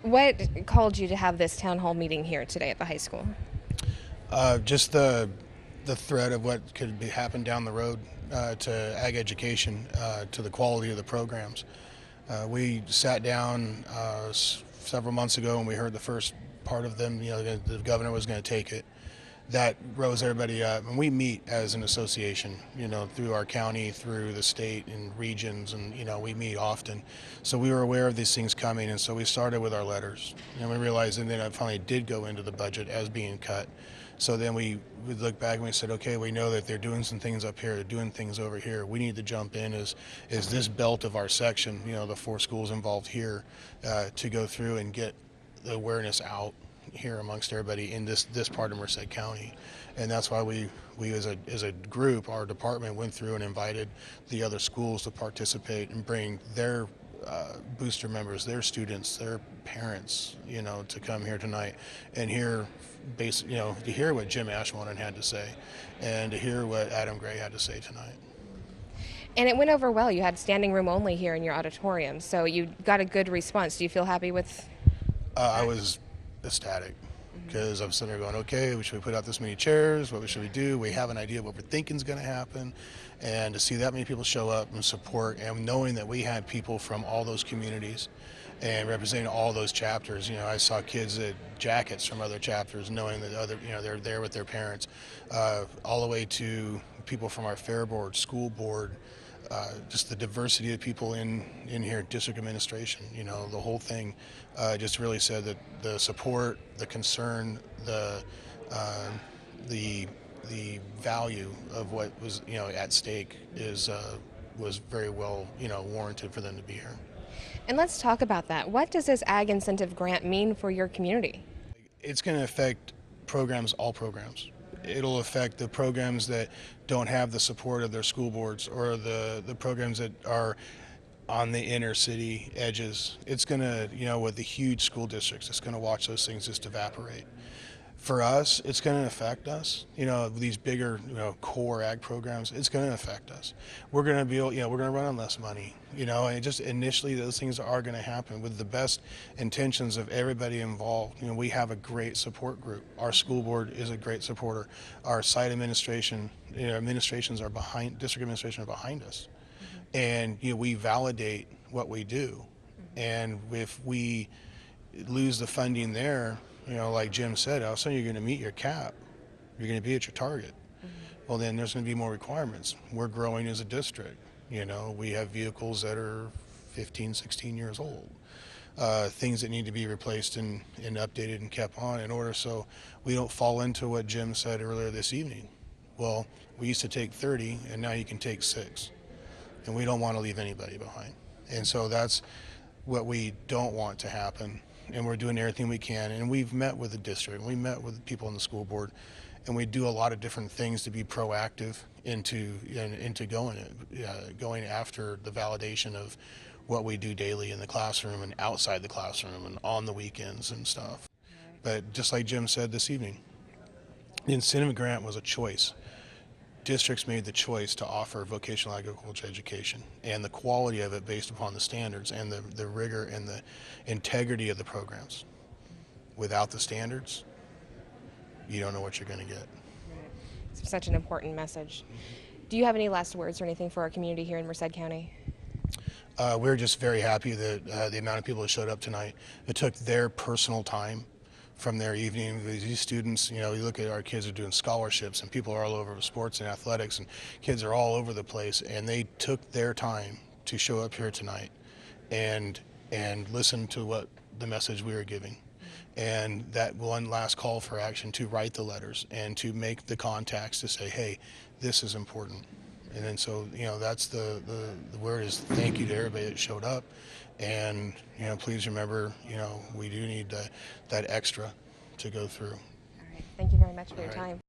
What called you to have this town hall meeting here today at the high school? Just the threat of what could be happen down the road to ag education, to the quality of the programs. We sat down several months ago and we heard the first part of them. The governor was going to take it. That rose everybody up, and we meet as an association, through our county, through the state and regions, and we meet often. So we were aware of these things coming, and so we started with our letters, and we realized, and then it finally did go into the budget as being cut. So then we looked back and we said, okay, we know that they're doing some things up here, they're doing things over here. We need to jump in as this belt of our section, the 4 schools involved here, to go through and get the awareness out here amongst everybody in this part of Merced County. And that's why we as a group, our department went through and invited the other schools to participate and bring their booster members, their students, their parents, to come here tonight and hear to hear what Jim Ashmonan had to say and to hear what Adam Gray had to say tonight. And it went over well. You had standing room only here in your auditorium, so you got a good response. Do you feel happy with I that? was ecstatic because I'm sitting there going, okay, should we put out this many chairs? What should we do? We have an idea of what we're thinking is going to happen. And to see that many people show up and support, and knowing that we had people from all those communities and representing all those chapters. I saw kids at jackets from other chapters, knowing that they're there with their parents, all the way to people from our fair board, school board, just the diversity of people in here, district administration, the whole thing just really said that the support, the concern, the value of what was at stake was very well warranted for them to be here. And let's talk about that. What does this Ag Incentive Grant mean for your community? It's going to affect all programs. It'll affect the programs that don't have the support of their school boards, or the programs that are on the inner city edges. It's going to, with the huge school districts, it's going to watch those things just evaporate. For us, it's going to affect us. These bigger, core ag programs, it's going to affect us. We're going to be, we're going to run on less money. And just initially, those things are going to happen with the best intentions of everybody involved. We have a great support group. Our school board is a great supporter. Our site administration, administrations are behind, district administration are behind us. And we validate what we do. And if we lose the funding there, like Jim said, all of a sudden you're going to meet your cap. You're going to be at your target. Well, then there's going to be more requirements. We're growing as a district. We have vehicles that are 15, 16 years old. Things that need to be replaced and updated and kept on in order so we don't fall into what Jim said earlier this evening. Well, we used to take 30 and now you can take 6. And we don't want to leave anybody behind. And so that's what we don't want to happen. And we're doing everything we can. And we've met with the district, we met with people in the school board, and we do a lot of different things to be proactive into going after the validation of what we do daily in the classroom and outside the classroom and on the weekends and stuff. But just like Jim said this evening, the incentive grant was a choice. Districts made the choice to offer vocational agriculture education, and the quality of it based upon the standards and the rigor and the integrity of the programs. Without the standards, you don't know what you're going to get. It's such an important message. Do you have any last words or anything for our community here in Merced County? We're just very happy that the amount of people that showed up tonight, it took their personal time from their evening. These students, you look at our kids are doing scholarships, and people are all over sports and athletics, and kids are all over the place, and they took their time to show up here tonight and listen to what the message we were giving. And that one last call for action to write the letters and to make the contacts to say, hey, this is important. And then so, that's the word is thank you to everybody that showed up. And, please remember, we do need that extra to go through. All right. Thank you very much for your time.